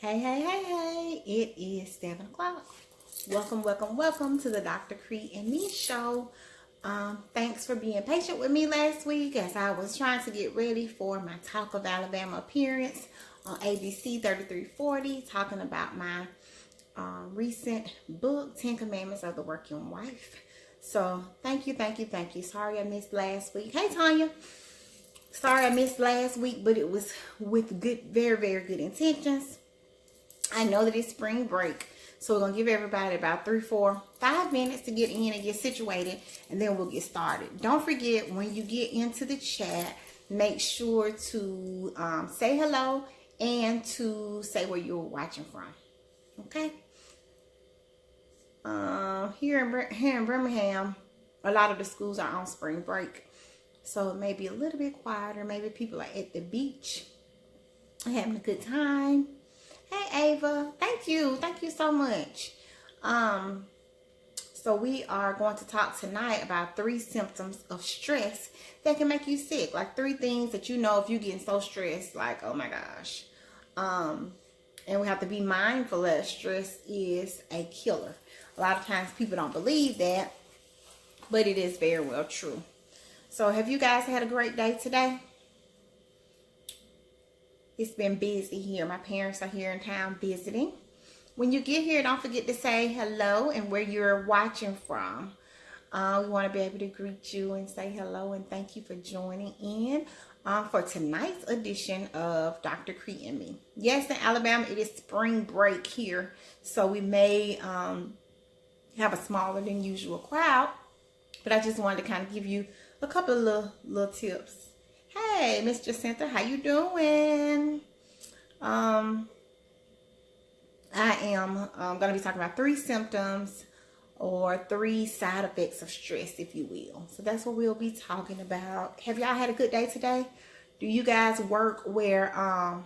Hey, hey, hey, hey, it is 7 o'clock. Welcome to the Dr. Kre Me show. Thanks for being patient with me last week as I was trying to get ready for my Talk of Alabama appearance on ABC 3340, talking about my recent book, 10 Commandments of the Working Wife. So thank you. Sorry I missed last week. Hey, Tanya. Sorry I missed last week, but it was with very, very good intentions. I know that it's spring break, so we're going to give everybody about 3, 4, 5 minutes to get in and get situated, and then we'll get started. Don't forget, when you get into the chat, make sure to say hello and to say where you're watching from. Okay? Here in Birmingham, a lot of the schools are on spring break, so it may be a little bit quieter. Maybe people are at the beach having a good time. Hey, Ava. Thank you so much. So we are going to talk tonight about 3 symptoms of stress that can make you sick. Like 3 things that you know if you're getting so stressed, like, oh my gosh. And we have to be mindful that stress is a killer. A lot of times people don't believe that, but it is very well true. So have you guys had a great day today? It's been busy here. My parents are here in town visiting. When you get here, don't forget to say hello and where you're watching from. We want to be able to greet you and say hello and thank you for joining in for tonight's edition of Dr. Kre Me. Yes, in Alabama, it is spring break here, so we may have a smaller than usual crowd, but I just wanted to kind of give you a couple of little tips. Hey, Miss Jacinta, how you doing? I am going to be talking about 3 symptoms or 3 side effects of stress, if you will. So that's what we'll be talking about. Have y'all had a good day today? Do you guys work where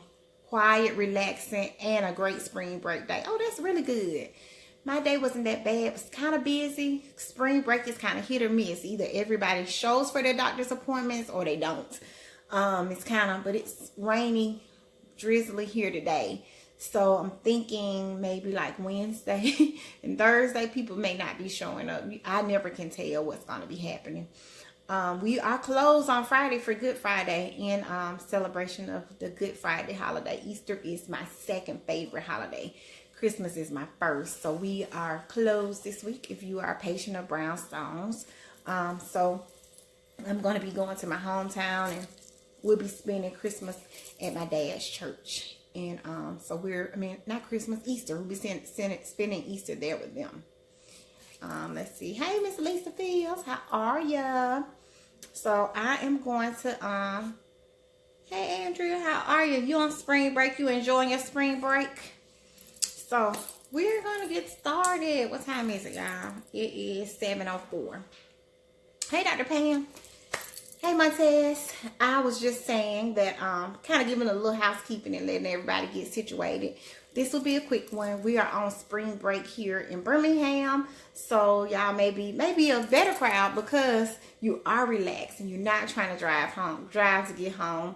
quiet, relaxing, and a great spring break day? Oh, that's really good. My day wasn't that bad. It was kind of busy. Spring break is kind of hit or miss. Either everybody shows for their doctor's appointments or they don't. It's kind of, but it's rainy, drizzly here today. So I'm thinking maybe like Wednesday and Thursday, people may not be showing up. I never can tell what's going to be happening. We are closed on Friday for Good Friday in celebration of the Good Friday holiday. Easter is my second favorite holiday. Christmas is my first. So we are closed this week if you are a patient of brownstones. So I'm going to be going to my hometown and we'll be spending Christmas at my dad's church. And so not Christmas, Easter. We'll be spending Easter there with them. Let's see. Hey, Miss Lisa Fields, how are ya? So I am going to, hey, Andrea, how are you? You on spring break? You enjoying your spring break? So we're going to get started. What time is it, y'all? It is 7:04. Hey, Dr. Pam. Hey, Montez. I was just saying that, kind of giving a little housekeeping and letting everybody get situated. This will be a quick one. We are on spring break here in Birmingham. So y'all may be a better crowd because you are relaxed and you're not trying to drive to get home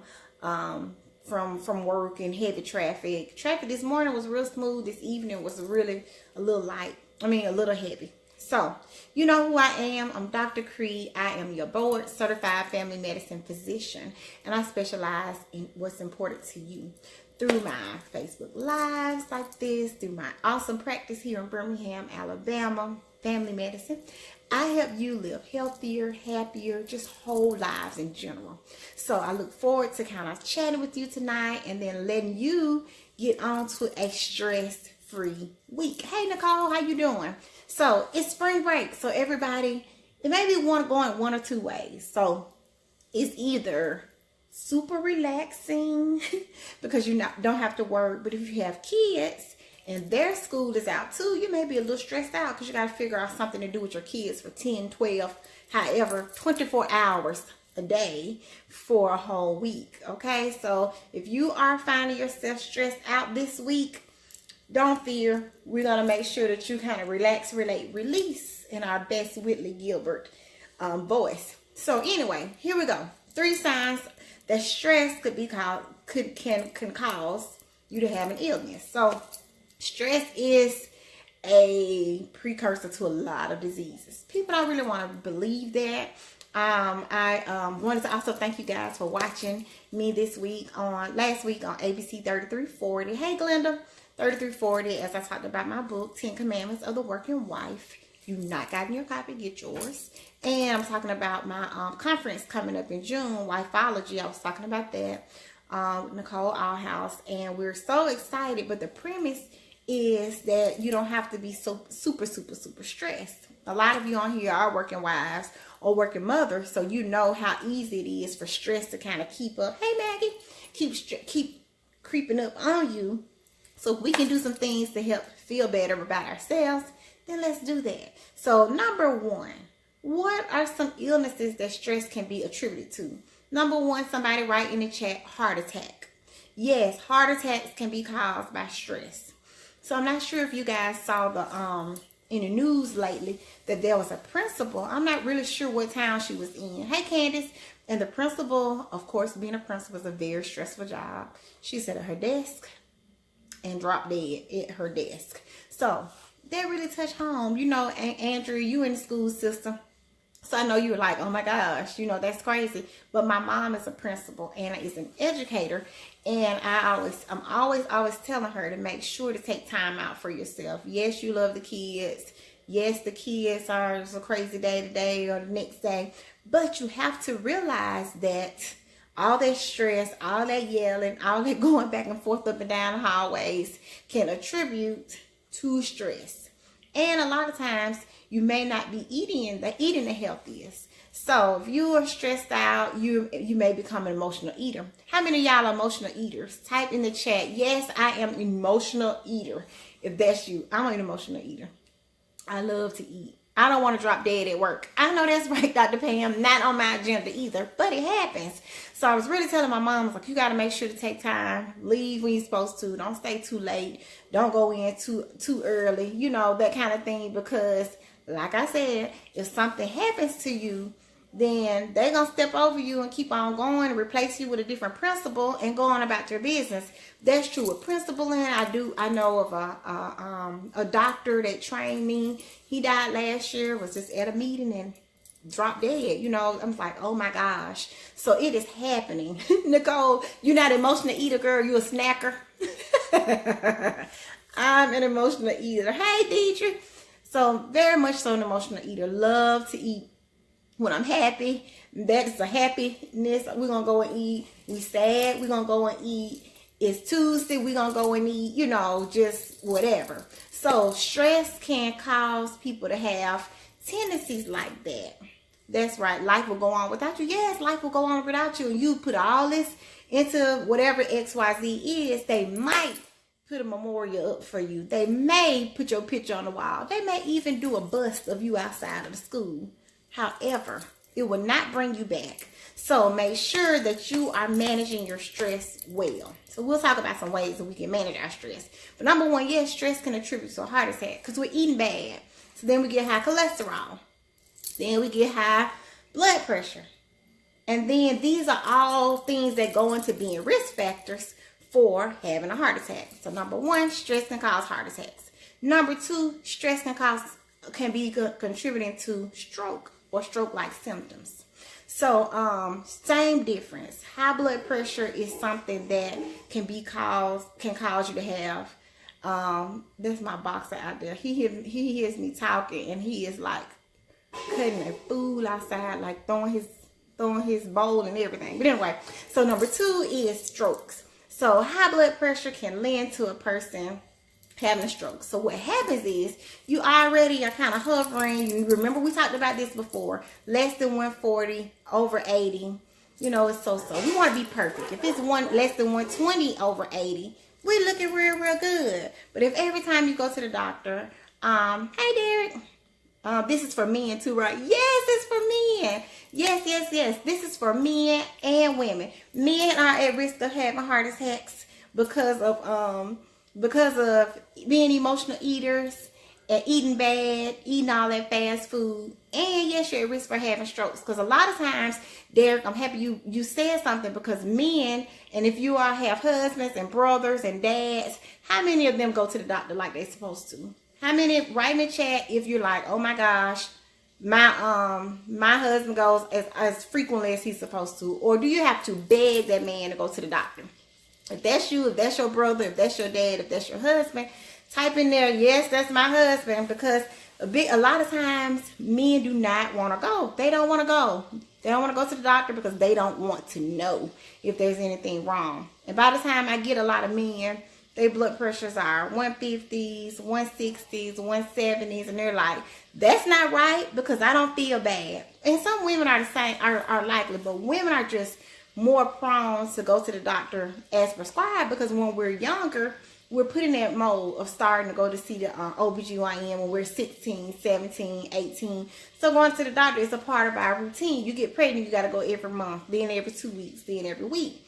from work and heavy traffic. Traffic this morning was real smooth. This evening was really a little heavy. So, you know who I am. I'm Dr. Kre. I am your board certified family medicine physician, and I specialize in what's important to you through my Facebook Lives like this, through my awesome practice here in Birmingham, Alabama, family medicine. I help you live healthier, happier, just whole lives in general. So I look forward to kind of chatting with you tonight and then letting you get on to a stress-free week. Hey, Nicole, how you doing? So it's spring break. So everybody, it may be going one or 2 ways. So it's either super relaxing because you don't have to work. But if you have kids and their school is out too, you may be a little stressed out because you got to figure out something to do with your kids for 10, 12, however, 24 hours a day for a whole week. Okay, so if you are finding yourself stressed out this week, don't fear. We're going to make sure that you kind of relax, relate, release in our best Whitley Gilbert voice. So anyway, here we go. 3 signs that stress can cause you to have an illness. So stress is a precursor to a lot of diseases. People don't really want to believe that. I wanted to also thank you guys for watching me last week on ABC 3340. Hey Glenda, 3340, as I talked about my book, 10 Commandments of the Working Wife. If you've not gotten your copy, get yours. And I'm talking about my conference coming up in June, Wifeology. I was talking about that with Nicole Allhouse, and we're so excited. But the premise is that you don't have to be so super stressed. A lot of you on here are working wives or working mothers, so you know how easy it is for stress to kind of keep up. Hey Maggie, keep creeping up on you. So if we can do some things to help feel better about ourselves, then let's do that. So number one, what are some illnesses that stress can be attributed to? Number one, somebody write in the chat, heart attack. Yes, heart attacks can be caused by stress. So I'm not sure if you guys saw the in the news lately that there was a principal. I'm not really sure what town she was in. Hey Candace. And the principal, of course, being a principal is a very stressful job. She sat at her desk and dropped dead at her desk. So that really touched home. You know, Andrew, you in the school system. So I know you were like, oh my gosh, you know, that's crazy. But my mom is a principal and is an educator. And I'm always telling her to make sure to take time out for yourself. Yes, you love the kids. Yes, the kids are it's a crazy day today or the next day. But you have to realize that all that stress, all that yelling, all that going back and forth up and down the hallways can attribute to stress. And a lot of times you may not be eating the healthiest. So if you are stressed out, you may become an emotional eater. How many of y'all are emotional eaters? Type in the chat, yes, I am an emotional eater. If that's you, I'm an emotional eater. I love to eat. I don't want to drop dead at work. I know that's right, Dr. Pam. Not on my agenda either, but it happens. So I was really telling my mom, I was like, you got to make sure to take time. Leave when you're supposed to. Don't stay too late. Don't go in too early. You know, that kind of thing. Because, like I said, if something happens to you, then they're going to step over you and keep on going and replace you with a different principal and go on about their business. That's true with principling. I know of a doctor that trained me. He died last year, was just at a meeting and dropped dead. You know, I'm like, oh my gosh. So it is happening. Nicole, you're not an emotional eater, girl. You're a snacker. I'm an emotional eater. Hey, Deidre. So very much so an emotional eater. Love to eat. When I'm happy, that's a happiness. We're going to go and eat. We sad, we're going to go and eat. It's Tuesday, we're going to go and eat, you know, just whatever. So stress can cause people to have tendencies like that. That's right. Life will go on without you. Yes, life will go on without you. And you put all this into whatever XYZ is, they might put a memorial up for you. They may put your picture on the wall. They may even do a bust of you outside of the school. However, it will not bring you back. So make sure that you are managing your stress well. So we'll talk about some ways that we can manage our stress. But number one, yes, stress can attribute to a heart attack because we're eating bad. So then we get high cholesterol. Then we get high blood pressure. And then these are all things that go into being risk factors for having a heart attack. So number one, stress can cause heart attacks. Number two, stress can be contributing to stroke or stroke-like symptoms. So, same difference. High blood pressure is something that can cause you to have. There's my boxer out there. He hears me talking and he is like cutting a fool outside, like throwing his bowl and everything. But anyway, so number two is strokes. So high blood pressure can lend to a person having a stroke. So what happens is you already are kind of hovering. You remember we talked about this before. Less than 140, over 80. You know, it's so. We want to be perfect. If it's less than 120 over 80, we're looking real good. But if every time you go to the doctor, hey Derek, this is for men too, right? Yes, it's for men. Yes. This is for men and women. Men are at risk of having heart attacks because of being emotional eaters and eating bad, eating all that fast food, and yes, you're at risk for having strokes. Because a lot of times, Derek, I'm happy you said something, because men, and if you all have husbands and brothers and dads, how many of them go to the doctor like they're supposed to? How many, write in the chat if you're like, oh my gosh, my husband goes as frequently as he's supposed to, or do you have to beg that man to go to the doctor? If that's you, if that's your brother, if that's your dad, if that's your husband, type in there, yes, that's my husband, because a lot of times men do not want to go. They don't want to go. They don't want to go to the doctor because they don't want to know if there's anything wrong. And by the time I get a lot of men, their blood pressures are 150s, 160s, 170s, and they're like, that's not right because I don't feel bad. And some women are the same, are likely, but women are just more prone to go to the doctor as prescribed, because when we're younger, we're put in that mode of starting to go to see the OBGYN when we're 16, 17, 18. So going to the doctor is a part of our routine. You get pregnant, you got to go every month, then every 2 weeks, then every week.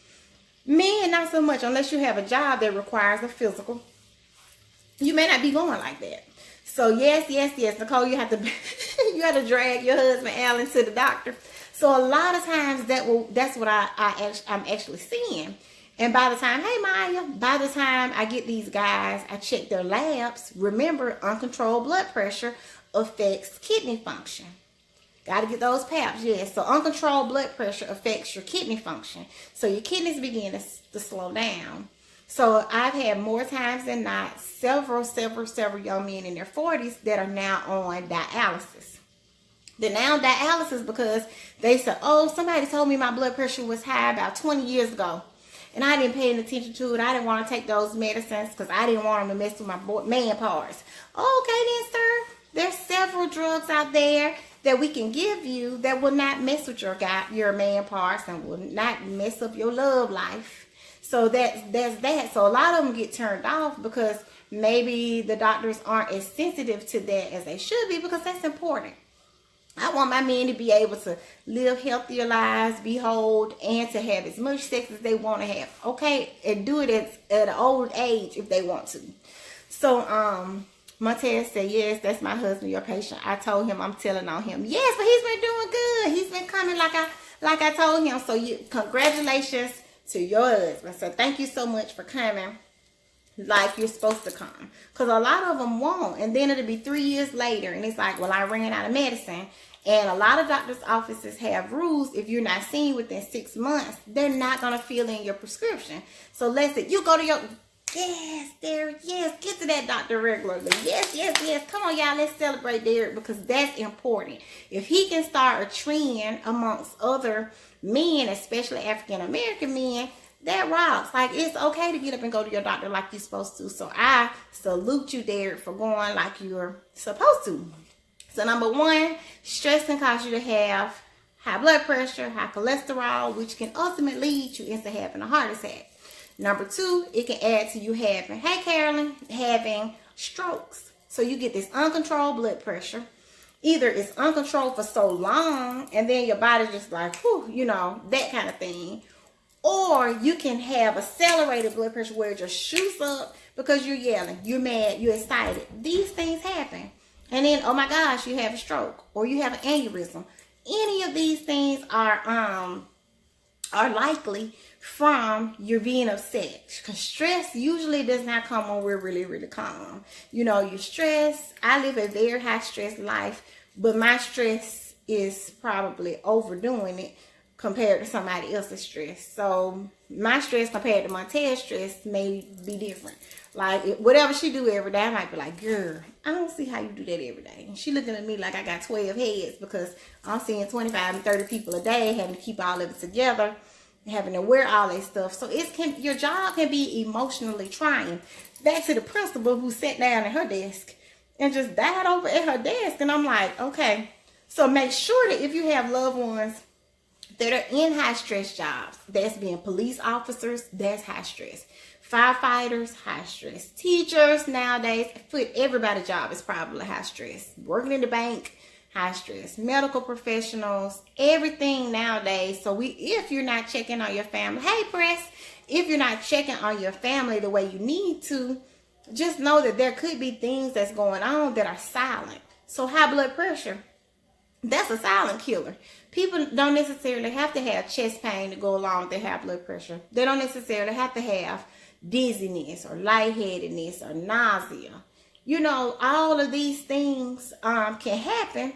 Men, not so much, unless you have a job that requires a physical. You may not be going like that. So yes, Nicole, you have to you have to drag your husband Alan to the doctor. So a lot of times that's what I'm actually seeing. And by the time, hey Maya, by the time I get these guys, I check their labs. Remember, uncontrolled blood pressure affects kidney function. Got to get those PAPs, yes. So uncontrolled blood pressure affects your kidney function. So your kidneys begin to slow down. So I've had more times than not several young men in their 40s that are now on dialysis. They're now on dialysis because they said, oh, somebody told me my blood pressure was high about 20 years ago. And I didn't pay any attention to it. I didn't want to take those medicines because I didn't want them to mess with my man parts. Okay then, sir. There's several drugs out there that we can give you that will not mess with your man parts and will not mess up your love life. So there's that. So a lot of them get turned off because maybe the doctors aren't as sensitive to that as they should be, because that's important. I want my men to be able to live healthier lives, be whole, and to have as much sex as they want to have. Okay? And do it at an old age if they want to. So, Montez said, yes, that's my husband, your patient. I told him I'm telling on him. Yes, but he's been doing good. He's been coming like I told him. So congratulations to your husband. So thank you so much for coming like you're supposed to come. Because a lot of them won't. And then it'll be 3 years later. And it's like, well, I ran out of medicine. And a lot of doctors' offices have rules. If you're not seen within 6 months, they're not going to fill in your prescription. So let's say you go to your... Yes, Derek, yes, get to that doctor regularly. Yes. Come on, y'all, let's celebrate Derek, because that's important. If he can start a trend amongst other men, especially African-American men, that rocks. Like, it's okay to get up and go to your doctor like you're supposed to. So I salute you, Derek, for going like you're supposed to. So number one, stress can cause you to have high blood pressure, high cholesterol, which can ultimately lead you into having a heart attack. Number two, it can add to you having, hey Carolyn, having strokes. So you get this uncontrolled blood pressure. Either it's uncontrolled for so long and then your body's just like, whew, you know, that kind of thing. Or you can have accelerated blood pressure where it just shoots up because you're yelling, you're mad, you're excited. These things happen. And then, oh my gosh, you have a stroke or you have an aneurysm. Any of these things are likely from you being upset, because stress usually does not come when we're really, really calm. You know, you're stressed. I live a very high stress life, but my stress is probably overdoing it compared to somebody else's stress. So my stress compared to Montez's stress may be different. Like, whatever she do every day, I might be like, girl, I don't see how you do that every day. And she looking at me like I got 12 heads, because I'm seeing 25 and 30 people a day, having to keep all of it together, having to wear all that stuff. So your job can be emotionally trying. Back to the principal who sat down at her desk and just died over at her desk. And I'm like, okay. So make sure that if you have loved ones that are in high stress jobs, that's being police officers, that's high stress. Firefighters, high stress. Teachers nowadays, everybody's job is probably high stress. Working in the bank, high stress. Medical professionals, everything nowadays. So if you're not checking on your family, hey press, if you're not checking on your family the way you need to, just know that there could be things that's going on that are silent. So high blood pressure, that's a silent killer. People don't necessarily have to have chest pain to go along with their high blood pressure. They don't necessarily have to have dizziness or lightheadedness or nausea. You know, all of these things can happen,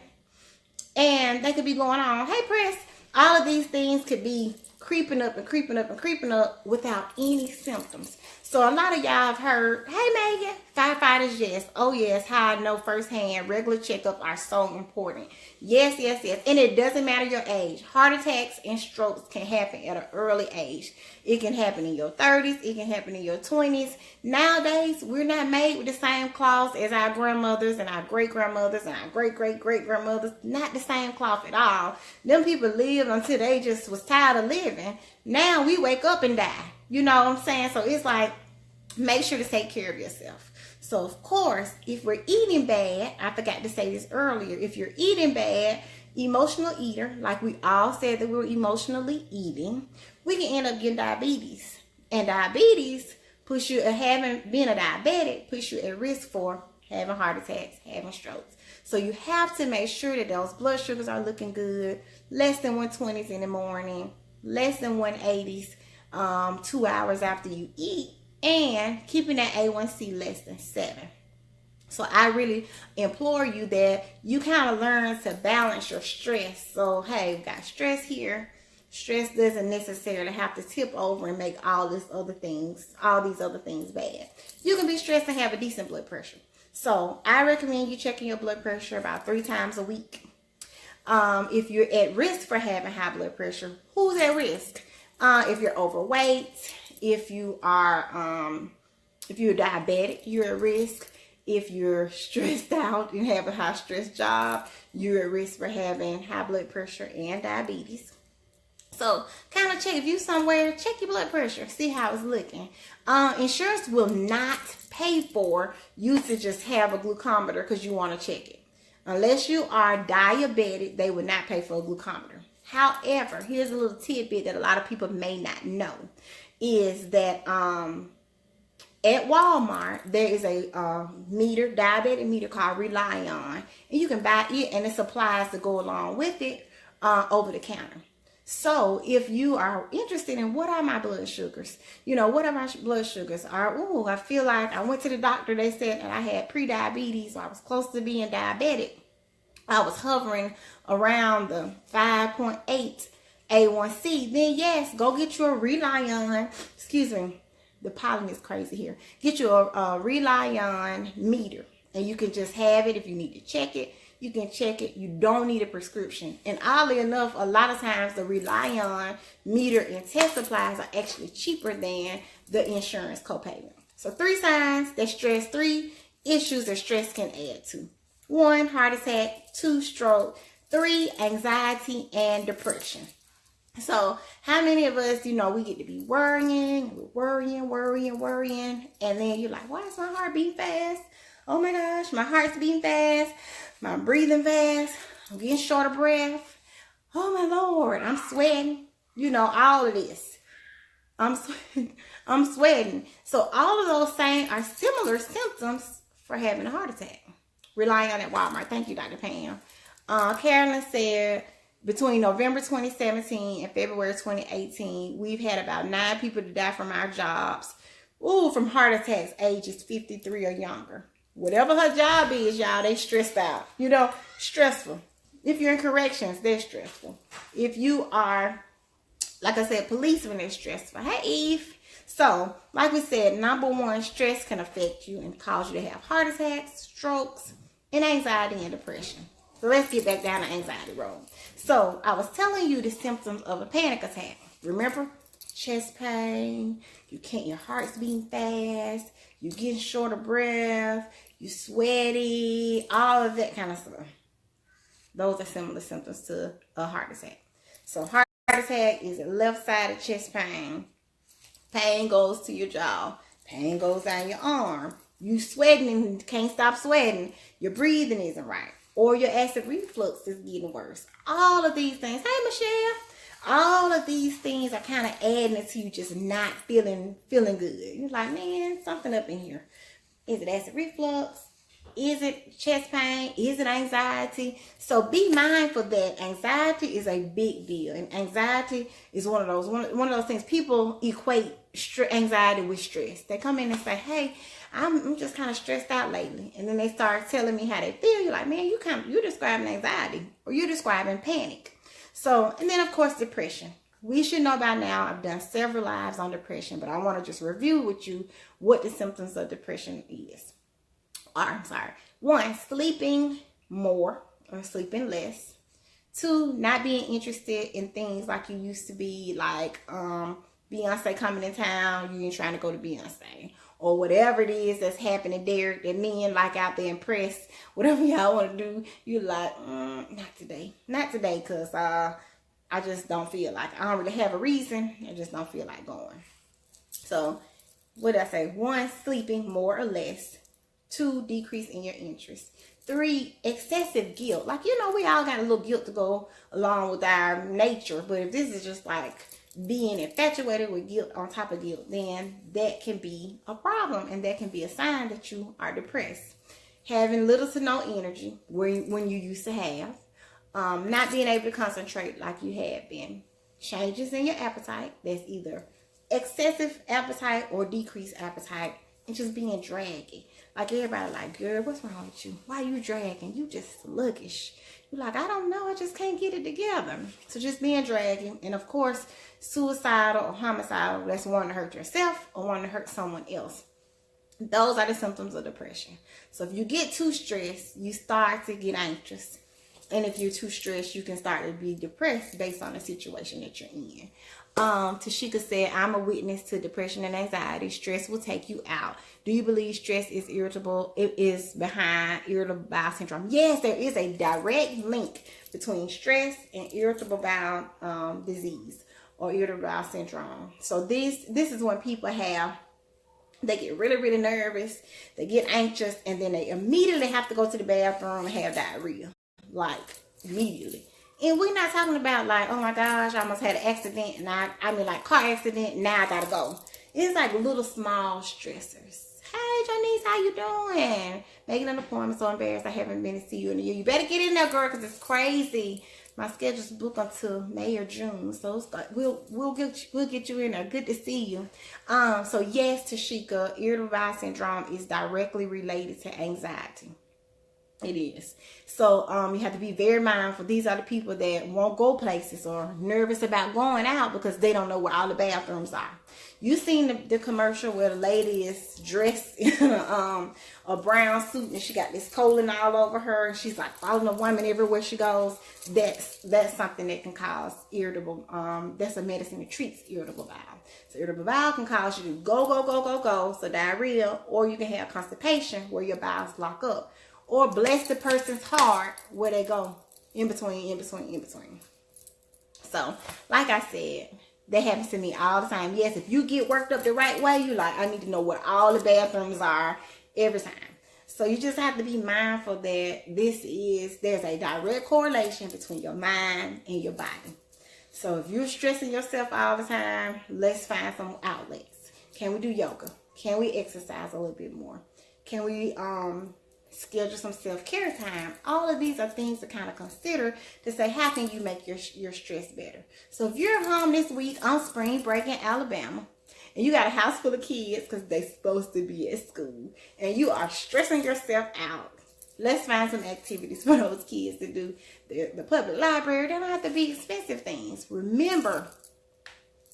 and they could be going on. Hey, Press, all of these things could be creeping up and creeping up and creeping up without any symptoms. So a lot of y'all have heard, hey Megan, firefighters, yes. Oh yes, how I know firsthand, regular checkups are so important. Yes, yes, yes. And it doesn't matter your age. Heart attacks and strokes can happen at an early age. It can happen in your 30s. It can happen in your 20s. Nowadays, we're not made with the same cloths as our grandmothers and our great-grandmothers and our great-great-great-grandmothers. Not the same cloth at all. Them people lived until they just was tired of living. Now we wake up and die. You know what I'm saying? So it's like, make sure to take care of yourself. So of course, if we're eating bad, I forgot to say this earlier, if you're eating bad, emotional eater, like we all said that we were emotionally eating, we can end up getting diabetes. And diabetes puts you, being a diabetic, puts you at risk for having heart attacks, having strokes. So you have to make sure that those blood sugars are looking good, less than 120s in the morning, less than 180s 2 hours after you eat, and keeping that A1C less than 7. So I really implore you that you kind of learn to balance your stress. So hey, we got stress here. Stress doesn't necessarily have to tip over and make all these other things bad. You can be stressed and have a decent blood pressure. So I recommend you checking your blood pressure about 3 times a week. If you're at risk for having high blood pressure, who's at risk? If you're overweight, if you're diabetic, you're at risk. If you're stressed out and have a high stress job, you're at risk for having high blood pressure and diabetes. So kind of check, if you somewhere, check your blood pressure, see how it's looking. Insurance will not pay for you to just have a glucometer because you want to check it. Unless you are diabetic, they would not pay for a glucometer. However, here's a little tidbit that a lot of people may not know, is that at Walmart, there is a diabetic meter called Rely On, and you can buy it and the supplies to go along with it over the counter. So if you are interested in what are my blood sugars, what are my blood sugars? I feel like I went to the doctor, they said that I had pre-diabetes, so I was close to being diabetic. I was hovering around the 5.8 A1C. Then yes, go get your Rely On. Excuse me, the pollen is crazy here. Get your Rely On meter, and you can just have it. If you need to check it, you can check it. You don't need a prescription. And oddly enough, a lot of times the Rely On meter and test supplies are actually cheaper than the insurance copayment. So 3 signs that stress, 3 issues that stress can add to. 1, heart attack. 2, stroke. 3, anxiety and depression. So how many of us, we get to be worrying, and then you're like, why is my heart beating fast? Oh my gosh, my heart's beating fast. My breathing fast. I'm getting short of breath. Oh my Lord, I'm sweating. All of this. I'm sweating. So all of those same are similar symptoms for having a heart attack. Rely On at Walmart. Thank you, Dr. Pam. Carolyn said, between November 2017 and February 2018, we've had about 9 people to die from our jobs. From heart attacks, ages 53 or younger. Whatever her job is, y'all, they stressed out. Stressful. If you're in corrections, they're stressful. If you are, like I said, policemen, they're stressful. Hey, Eve. So, like we said, number 1, stress can affect you and cause you to have heart attacks, strokes, and anxiety and depression. So let's get back down the anxiety road. So I was telling you the symptoms of a panic attack. Remember? Chest pain, your heart's beating fast, you getting short of breath, you sweaty, all of that kind of stuff. Those are similar symptoms to a heart attack. So heart attack is a left-sided chest pain. Pain goes to your jaw. Pain goes down your arm. You sweating and can't stop sweating. Your breathing isn't right. Or your acid reflux is getting worse. All of these things. Hey, Michelle. All of these things are kind of adding to you just not feeling good. You're like, man, something up in here. Is it acid reflux? Is it chest pain? Is it anxiety? So be mindful that anxiety is a big deal, and anxiety is one of those things. People equate anxiety with stress. They come in and say, "Hey, I'm just kind of stressed out lately," and then they start telling me how they feel. You're like, "Man, you're describing anxiety, or you're describing panic." So, and then of course depression. We should know by now. I've done several lives on depression, but I want to just review with you what the symptoms of depression is. One, sleeping more or sleeping less. Two, not being interested in things like you used to be, like Beyonce coming in town, you ain't trying to go to Beyonce. Or whatever it is that's happening there that men like out there impressed. Whatever y'all want to do, you're like, not today. Not today, because I just don't feel like it. I don't really have a reason. I just don't feel like going. So, what did I say? One, sleeping more or less. Two, decrease in your interest. Three, excessive guilt. Like, we all got a little guilt to go along with our nature. But if this is just like being infatuated with guilt on top of guilt, then that can be a problem. And that can be a sign that you are depressed. Having little to no energy when you used to have. Not being able to concentrate like you had been. Changes in your appetite. That's either excessive appetite or decreased appetite. And just being draggy. Like, everybody like, girl, what's wrong with you? Why you dragging? You just sluggish. You're like, I don't know. I just can't get it together. So just being dragging. And of course, suicidal or homicidal. That's wanting to hurt yourself or wanting to hurt someone else. Those are the symptoms of depression. So if you get too stressed, you start to get anxious. And if you're too stressed, you can start to be depressed based on the situation that you're in. Tashika said, I'm a witness to depression and anxiety. Stress will take you out. Do you believe stress is irritable? It is behind irritable bowel syndrome. Yes, there is a direct link between stress and irritable bowel disease or irritable bowel syndrome. So this is when people they get really, really nervous. They get anxious, and then they immediately have to go to the bathroom and have diarrhea. Like, immediately. And we're not talking about like, oh my gosh, I almost had an accident, and I mean like car accident, now I gotta go. It's like little small stressors. Hey Janice, how you doing? Making an appointment, so embarrassed I haven't been to see you in a year. You better get in there, girl, because it's crazy. My schedule's booked until May or June, so we'll get you in there. Good to see you. So yes, Tashika, irritable bowel syndrome is directly related to anxiety. It is. So you have to be very mindful. These are the people that won't go places or nervous about going out because they don't know where all the bathrooms are. You seen the commercial where the lady is dressed in a brown suit and she got this colon all over her and she's like following a woman everywhere she goes. That's something that can cause irritable. That's a medicine that treats irritable bowel. So irritable bowel can cause you to go. So diarrhea, or you can have constipation where your bowels lock up. Or bless the person's heart where they go in between. So, like I said, that happens to me all the time. Yes, if you get worked up the right way, you like, I need to know where all the bathrooms are every time. So you just have to be mindful that there's a direct correlation between your mind and your body. So if you're stressing yourself all the time, let's find some outlets. Can we do yoga? Can we exercise a little bit more? Can we schedule some self-care time? All of these are things to kind of consider to say, how can you make your stress better? So if you're home this week on spring break in Alabama, and you got a house full of kids because they're supposed to be at school, and you are stressing yourself out, let's find some activities for those kids to do. The public library, they don't have to be expensive things. Remember,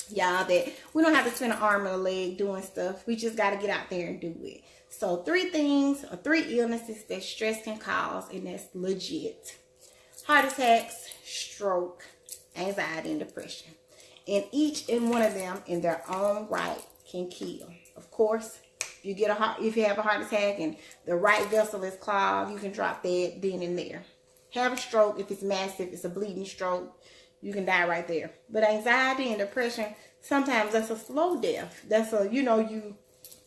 y'all, that we don't have to spend an arm and a leg doing stuff. We just got to get out there and do it. So 3 illnesses that stress can cause, and that's legit. Heart attacks, stroke, anxiety, and depression. And each and one of them in their own right can kill. Of course, if you have a heart attack and the right vessel is clogged, you can drop dead then and there. Have a stroke, if it's massive, it's a bleeding stroke, you can die right there. But anxiety and depression, sometimes that's a slow death. That's you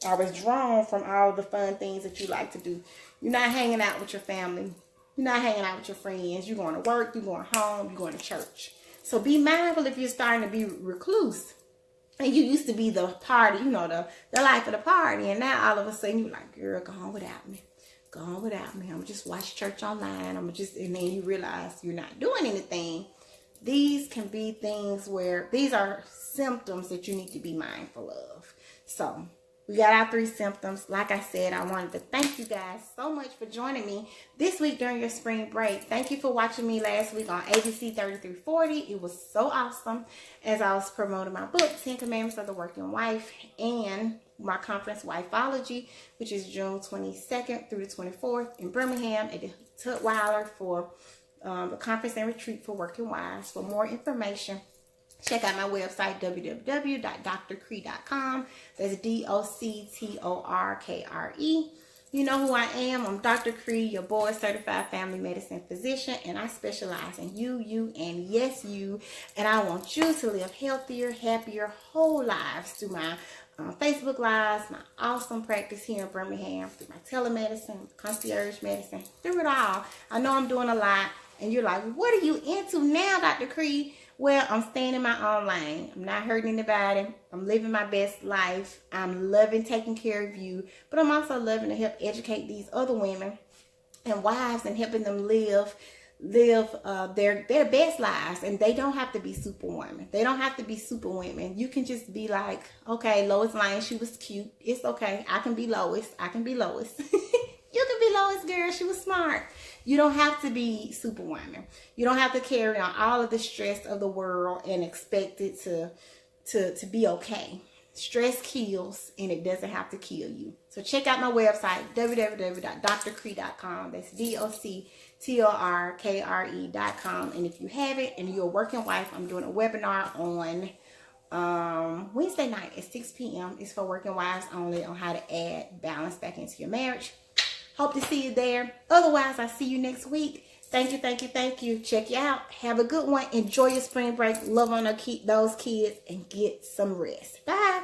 are withdrawn from all the fun things that you like to do. You're not hanging out with your family. You're not hanging out with your friends. You're going to work. You're going home. You're going to church. So be mindful if you're starting to be recluse. And you used to be the party, you know, the life of the party. And now all of a sudden you're like, girl, go on without me. Go on without me. I'm going to just watch church online. And then you realize you're not doing anything. These can be things where these are symptoms that you need to be mindful of. So we got our 3 symptoms. Like I said, I wanted to thank you guys so much for joining me this week during your spring break. Thank you for watching me last week on ABC 3340. It was so awesome as I was promoting my book, 10 Commandments of the Working Wife, and my conference, Wifeology, which is June 22nd through the 24th in Birmingham at the Tutwiler for the conference and retreat for working wives. For more information, check out my website, www.drkre.com. That's DOCTORKRE. You know who I am. I'm Dr. Kre, your board certified family medicine physician, and I specialize in you, and yes, you. And I want you to live healthier, happier, whole lives through my Facebook Lives, my awesome practice here in Birmingham, through my telemedicine, concierge medicine, through it all. I know I'm doing a lot, and you're like, what are you into now, Dr. Kre? Well, I'm staying in my own lane. I'm not hurting anybody. I'm living my best life. I'm loving taking care of you. But I'm also loving to help educate these other women and wives and helping them live their best lives. And they don't have to be superwomen. They don't have to be superwomen. You can just be like, okay, Lois Lane, she was cute. It's okay. I can be Lois. I can be Lois. You can be Lois, girl. She was smart. You don't have to be superwoman. You don't have to carry on all of the stress of the world and expect it to be okay. Stress kills, and it doesn't have to kill you. So check out my website, www.drkre.com. That's DOCTORKRE.com. And if you haven't and you're a working wife, I'm doing a webinar on Wednesday night at 6 p.m. It's for working wives only, on how to add balance back into your marriage. Hope to see you there. Otherwise, I'll see you next week. Thank you, thank you, thank you. Check you out. Have a good one. Enjoy your spring break. Love on those kids and get some rest. Bye.